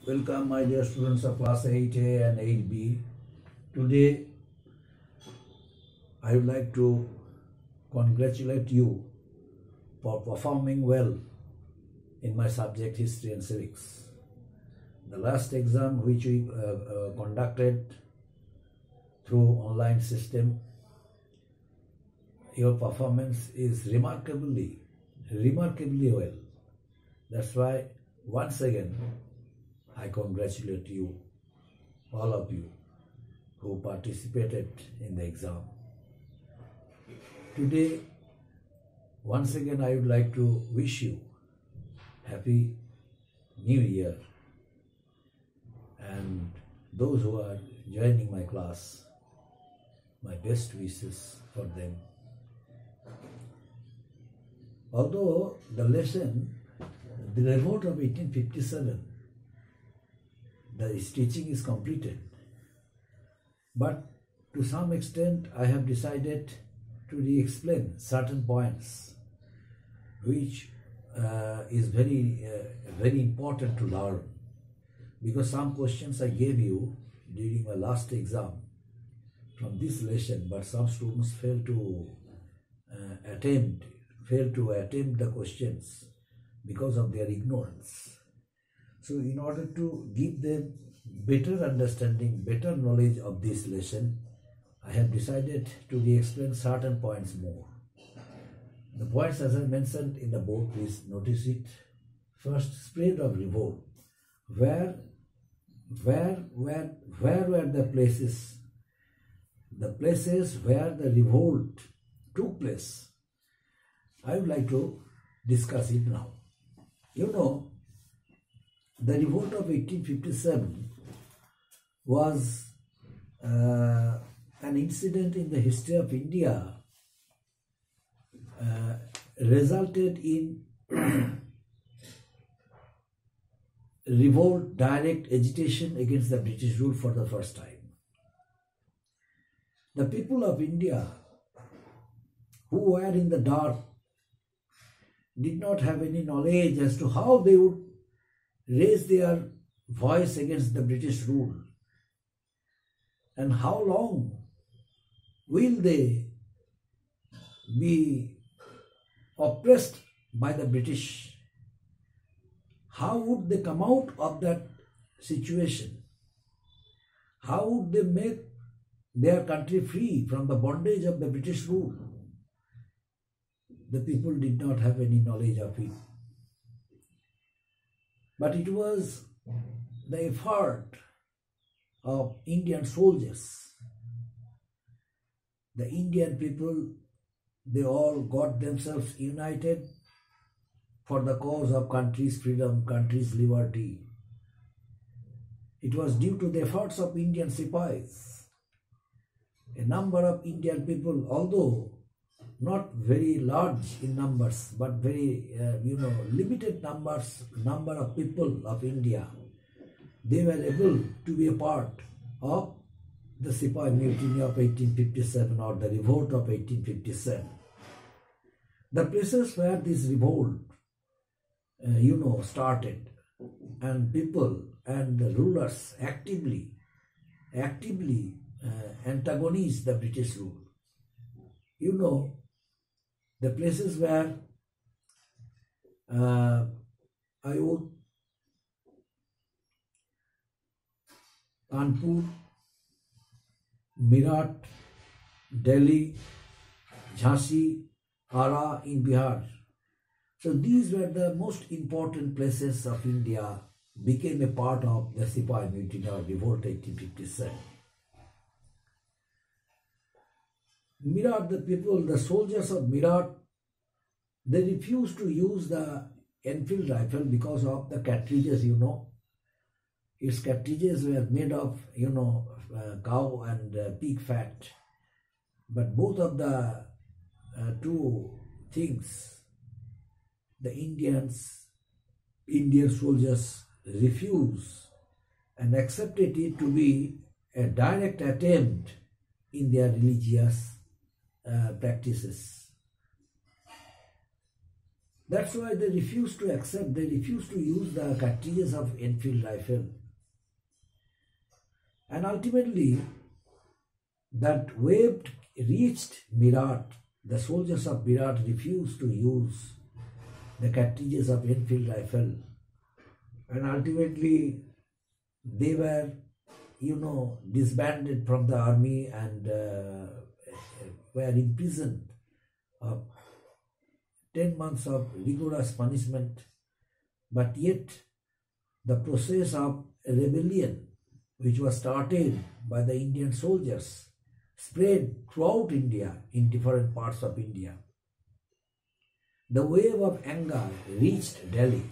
Welcome my dear students of class 8A and 8B. Today I would like to congratulate you for performing well in my subject history and civics. The last exam which we conducted through online system, your performance is remarkably well. That's why once again I congratulate you, all of you who participated in the exam. Today, once again I would like to wish you Happy New Year, and those who are joining my class, my best wishes for them. Although the lesson, the revolt of 1857, the teaching is completed, but to some extent I have decided to re-explain certain points which is very important to learn, because some questions I gave you during my last exam from this lesson, but some students failed to attempt the questions because of their ignorance. So in order to give them better understanding, better knowledge of this lesson, I have decided to re-explain certain points more. The points as I mentioned in the board, please notice it. First, spread of revolt. Where were the places where the revolt took place? I would like to discuss it now. You know, the revolt of 1857 was an incident in the history of India, resulted in revolt, direct agitation against the British rule for the first time. The people of India who were in the dark did not have any knowledge as to how they would raise their voice against the British rule, and how long will they be oppressed by the British. How would they come out of that situation? How would they make their country free from the bondage of the British rule? The people did not have any knowledge of it. But it was the effort of Indian soldiers. The Indian people, they all got themselves united for the cause of country's freedom, country's liberty. It was due to the efforts of Indian sepahis. A number of Indian people, although not very large in numbers, but very limited number of people of India, they were able to be a part of the Sepoy Mutiny of 1857 or the revolt of 1857. The places where this revolt started, and people and the rulers actively antagonized the British rule. You know, the places where I would Kanpur, Meerut, Delhi, Jhansi, Ara in Bihar. So these were the most important places of India, became a part of the Sepoy Mutiny or Revolt 1857. Meerut, the people, the soldiers of Meerut, they refused to use the Enfield rifle because of the cartridges, Its cartridges were made of, cow and pig fat. But both of the two things, the Indian soldiers refused and accepted it to be a direct attempt in their religious practices. That's why they refused to accept, they refused to use the cartridges of Enfield rifle. And ultimately, that wave reached Mirat. The soldiers of Mirat refused to use the cartridges of Enfield rifle. And ultimately, they were, disbanded from the army and were imprisoned of 10 months of rigorous punishment. But yet, the process of rebellion, which was started by the Indian soldiers, spread throughout India, in different parts of India. The wave of anger reached Delhi.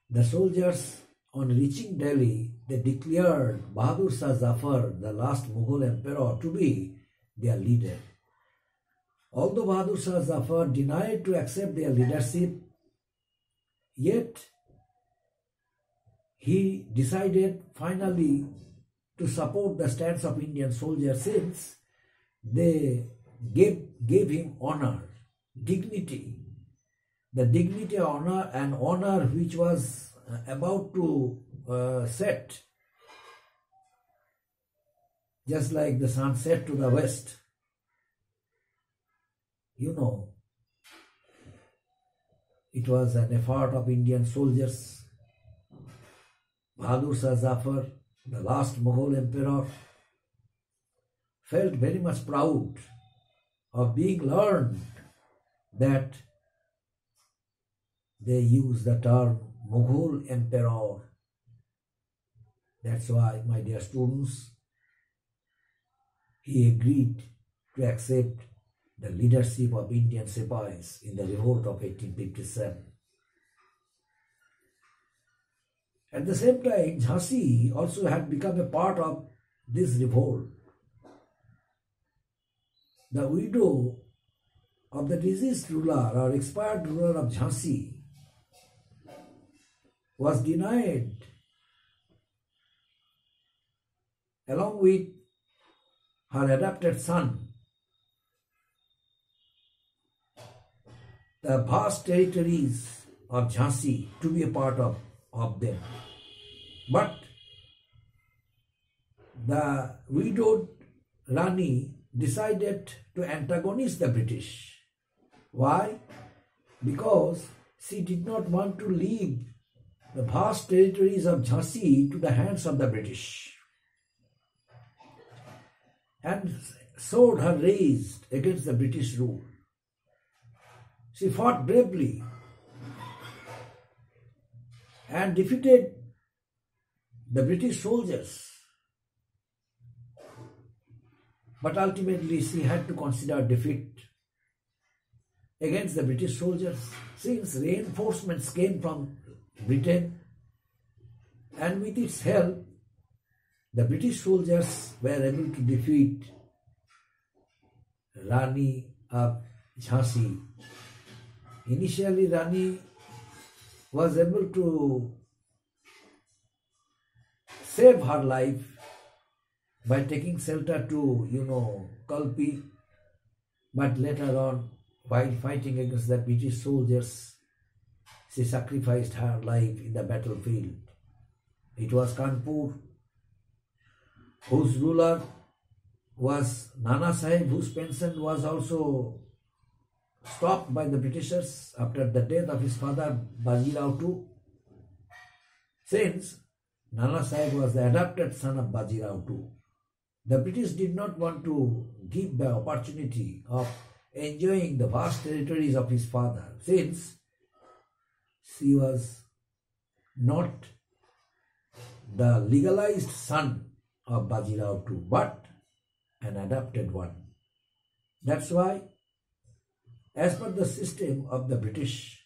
The soldiers, on reaching Delhi, they declared Bahadur Shah Zafar, the last Mughal emperor, to be their leader. Although Bahadur Shah Zafar denied to accept their leadership, yet he decided finally to support the stance of Indian soldiers, since they gave him honor, dignity. The dignity, honor which was about to set, just like the sun set to the west. It was an effort of Indian soldiers. Bahadur Shah Zafar, the last Mughal emperor, felt very much proud of being learned that they use the term Mughal emperor. That's why, my dear students, he agreed to accept the leadership of Indian Sepoys in the revolt of 1857. At the same time, Jhansi also had become a part of this revolt. The widow of the deceased ruler or expired ruler of Jhansi was denied, along with her adopted son, the vast territories of Jhansi to be a part of them. But the widowed Rani decided to antagonize the British. Why? Because she did not want to leave the vast territories of Jhansi to the hands of the British, and sword her raised against the British rule. She fought bravely and defeated the British soldiers. But ultimately she had to consider defeat against the British soldiers, since reinforcements came from Britain, and with its help the British soldiers were able to defeat Rani of Jhansi. Initially, Rani was able to save her life by taking shelter to, Kalpi, but later on, while fighting against the British soldiers, she sacrificed her life in the battlefield. It was Kanpur, whose ruler was Nana Sahib, whose pension was also stopped by the Britishers after the death of his father Bajirao II. Since Nana Sahib was the adopted son of Bajirao II, the British did not want to give the opportunity of enjoying the vast territories of his father, since she was not the legalized son of Bajirao II, but an adopted one. That's why, as per the system of the British,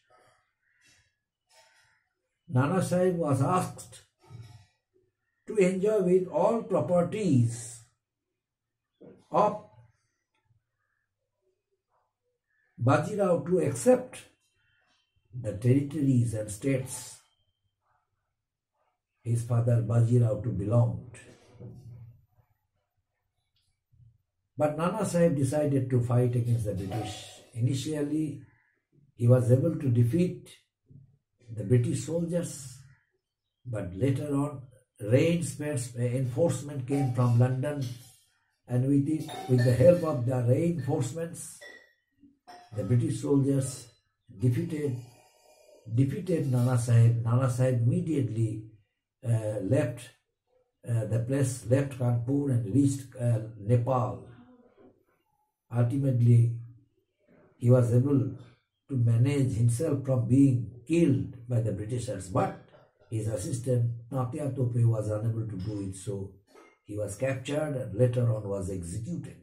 Nana Sahib was asked to enjoy with all properties of Bajirao II except the territories and states his father Bajirao II belonged. But Nana Sahib decided to fight against the British. Initially, he was able to defeat the British soldiers, but later on reinforcement came from London, and with the help of the reinforcements, the British soldiers defeated Nana Sahib. Nana Sahib immediately left the place, left Kanpur and reached Nepal. Ultimately, he was able to manage himself from being killed by the Britishers, but his assistant Natya Tope was unable to do it, so he was captured and later on was executed.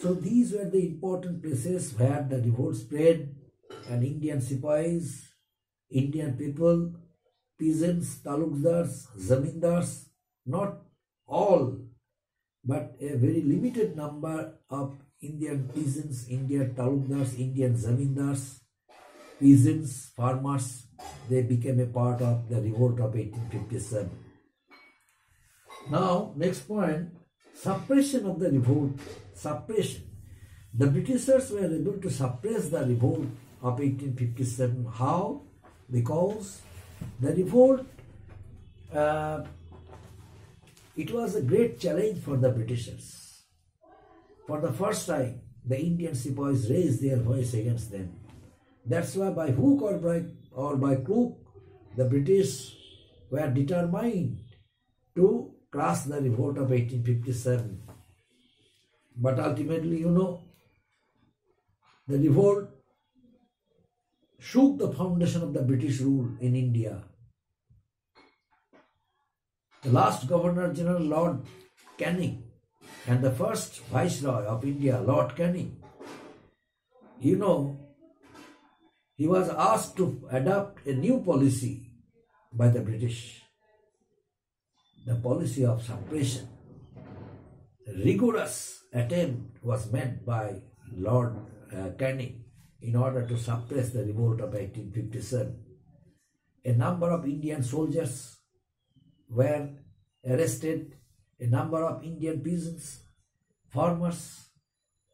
So these were the important places where the revolt spread, and Indian Sipahis, Indian people, peasants, talukdars, zamindars, not all, but a very limited number of Indian peasants, Indian talukdars, Indian zamindars, peasants, farmers, they became a part of the revolt of 1857. Now, next point, suppression of the revolt. Suppression. The Britishers were able to suppress the revolt of 1857. How? Because the revolt, it was a great challenge for the Britishers. For the first time, the Indian Sipahis raised their voice against them. That's why by hook or by crook, the British were determined to crush the revolt of 1857. But ultimately, the revolt shook the foundation of the British rule in India. The last Governor General, Lord Canning, and the first Viceroy of India, Lord Canning, he was asked to adopt a new policy by the British, the policy of suppression. A rigorous attempt was made by Lord Canning in order to suppress the revolt of 1857. A number of Indian soldiers were arrested, a number of Indian peasants, farmers,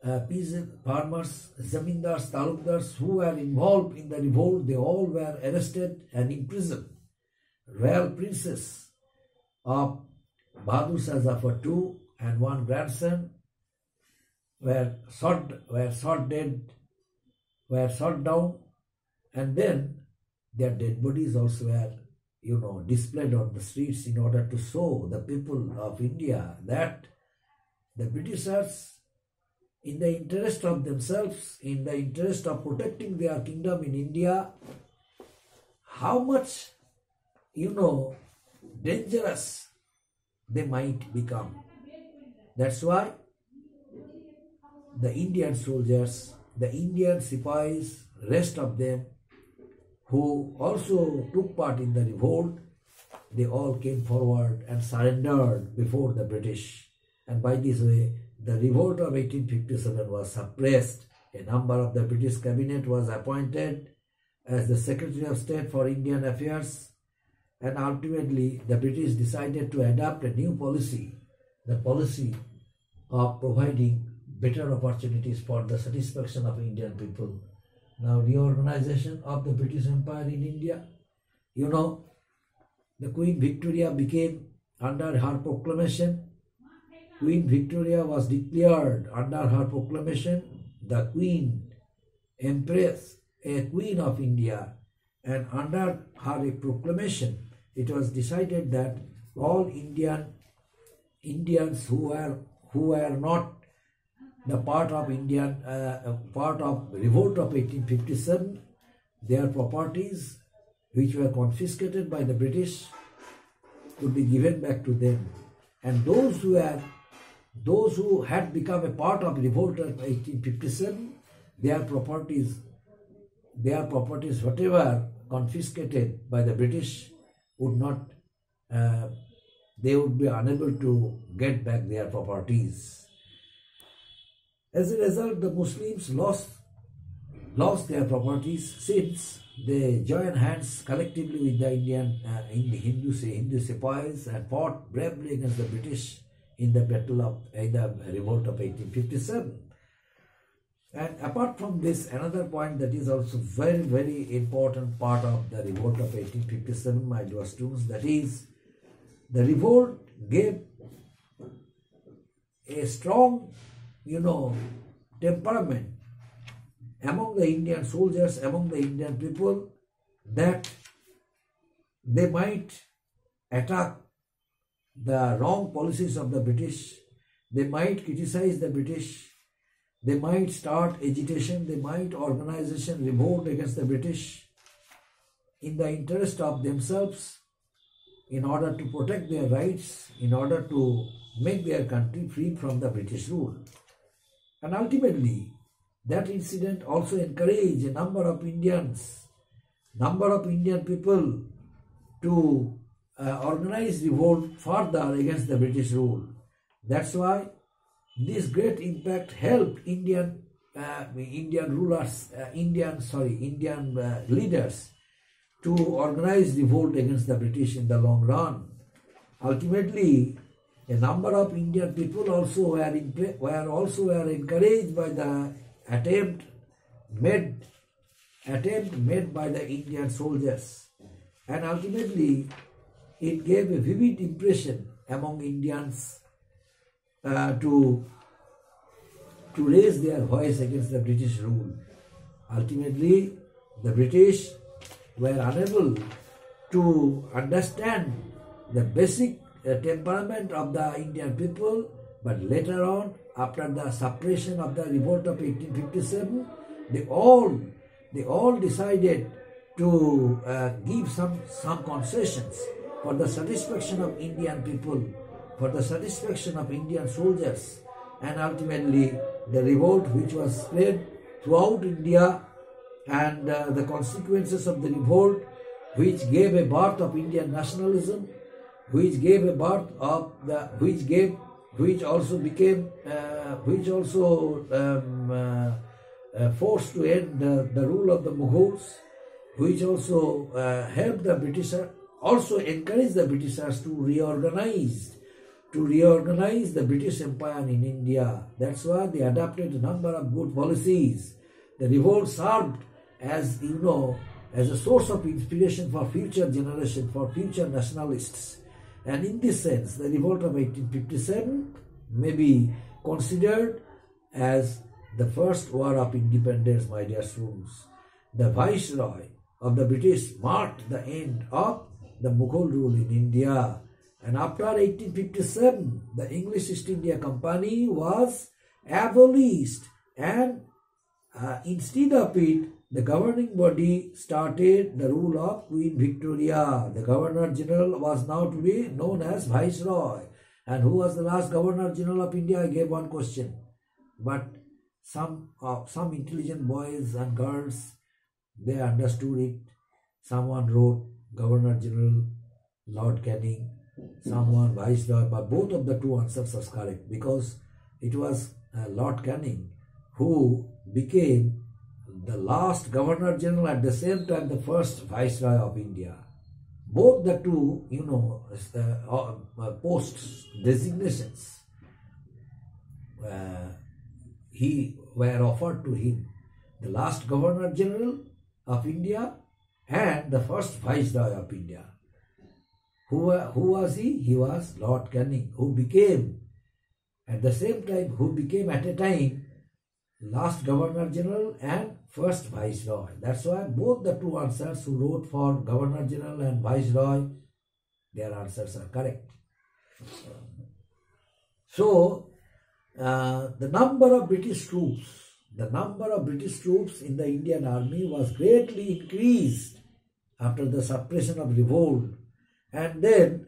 zamindars, talukdars who were involved in the revolt, they all were arrested and imprisoned. Royal princes of Bahadur Shah Zafar II and one grandson were shot down, and then their dead bodies also were, displayed on the streets in order to show the people of India that the Britishers, in the interest of themselves, in the interest of protecting their kingdom in India, how much, dangerous they might become. That's why the Indian soldiers, the Indian Sipahis, rest of them who also took part in the revolt, they all came forward and surrendered before the British. And by this way, the revolt of 1857 was suppressed. A number of the British cabinet was appointed as the Secretary of State for Indian Affairs, and ultimately the British decided to adopt a new policy, the policy of providing better opportunities for the satisfaction of Indian people. Now, reorganization of the British Empire in India. The Queen Victoria became, under her proclamation, Queen Victoria was declared under her proclamation the Queen Empress, a Queen of India, and under her proclamation it was decided that all Indians who were not the part of revolt of 1857, their properties which were confiscated by the British would be given back to them, and those who had become a part of revolt of 1857, their properties whatever confiscated by the British would not, they would be unable to get back their properties. As a result, the Muslims lost their properties, since they joined hands collectively with the Hindu Sipahis and fought bravely against the British in the revolt of 1857. And apart from this, another point that is also very, very important part of the revolt of 1857, my dear students, that is the revolt gave a strong, temperament among the Indian soldiers, among the Indian people, that they might attack the wrong policies of the British, they might criticize the British, they might start agitation, they might organization revolt against the British in the interest of themselves, in order to protect their rights, in order to make their country free from the British rule. And ultimately, that incident also encouraged a number of Indian people to organize revolt further against the British rule. That's why this great impact helped Indian leaders to organize revolt against the British in the long run. Ultimately, a number of Indian people also were encouraged by the attempt made by the Indian soldiers, and ultimately it gave a vivid impression among Indians to raise their voice against the British rule. Ultimately, the British were unable to understand the basic temperament of the Indian people, but later on, after the suppression of the revolt of 1857, they all decided to give some concessions for the satisfaction of Indian people, for the satisfaction of Indian soldiers, and ultimately the revolt, which was spread throughout India, and the consequences of the revolt, which gave a birth of Indian nationalism, which also forced to end the rule of the Mughals, which also helped the Britishers, also encouraged the Britishers to reorganize the British Empire in India. That's why they adopted a number of good policies. The revolt served as a source of inspiration for future generations, for future nationalists. And in this sense, the revolt of 1857 may be considered as the first war of independence, my dear students. The Viceroy of the British marked the end of the Mughal rule in India. And after 1857, the English East India Company was abolished, and instead of it, the governing body started the rule of Queen Victoria. The Governor General was now to be known as Viceroy. And who was the last Governor General of India? I gave one question. But some intelligent boys and girls, they understood it. Someone wrote Governor General Lord Canning, someone Viceroy, but both of the two answers are correct, because it was Lord Canning who became the last Governor General, at the same time the first Viceroy of India. Both the two, posts, designations, were offered to him. The last Governor General of India and the first Viceroy of India. Who was he? He was Lord Canning, who became at a time last Governor General and first Viceroy. That's why both the two answers who wrote for Governor General and Viceroy, their answers are correct. So, the number of British troops in the Indian army was greatly increased after the suppression of revolt. And then,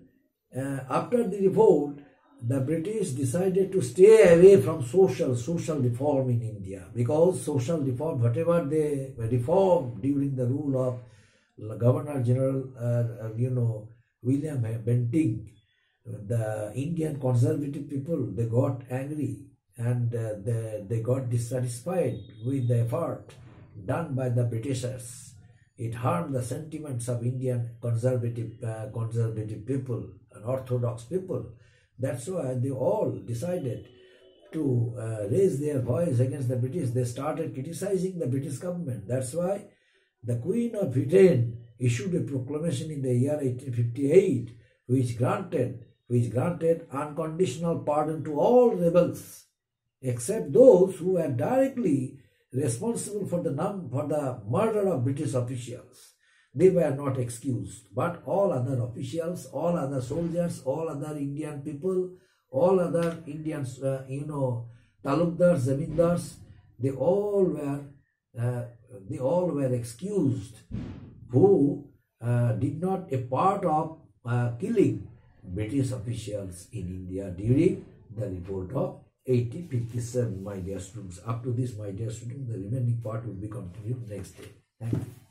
after the revolt, the British decided to stay away from social reform in India, because social reform, whatever they reformed during the rule of Governor General, William Bentinck, the Indian conservative people, they got angry, and they got dissatisfied with the effort done by the Britishers. It harmed the sentiments of Indian conservative people and orthodox people. That's why they all decided to raise their voice against the British, they started criticizing the British government. That's why the Queen of Britain issued a proclamation in the year 1858 which granted unconditional pardon to all rebels except those who were directly responsible for the murder of British officials. They were not excused, but all other officials, all other soldiers, all other Indian people, all other Indian, talukdars, zamindars, they all were excused who did not a part of killing British officials in India during the revolt of 1857, my dear students. Up to this, my dear students, the remaining part will be continued next day. Thank you.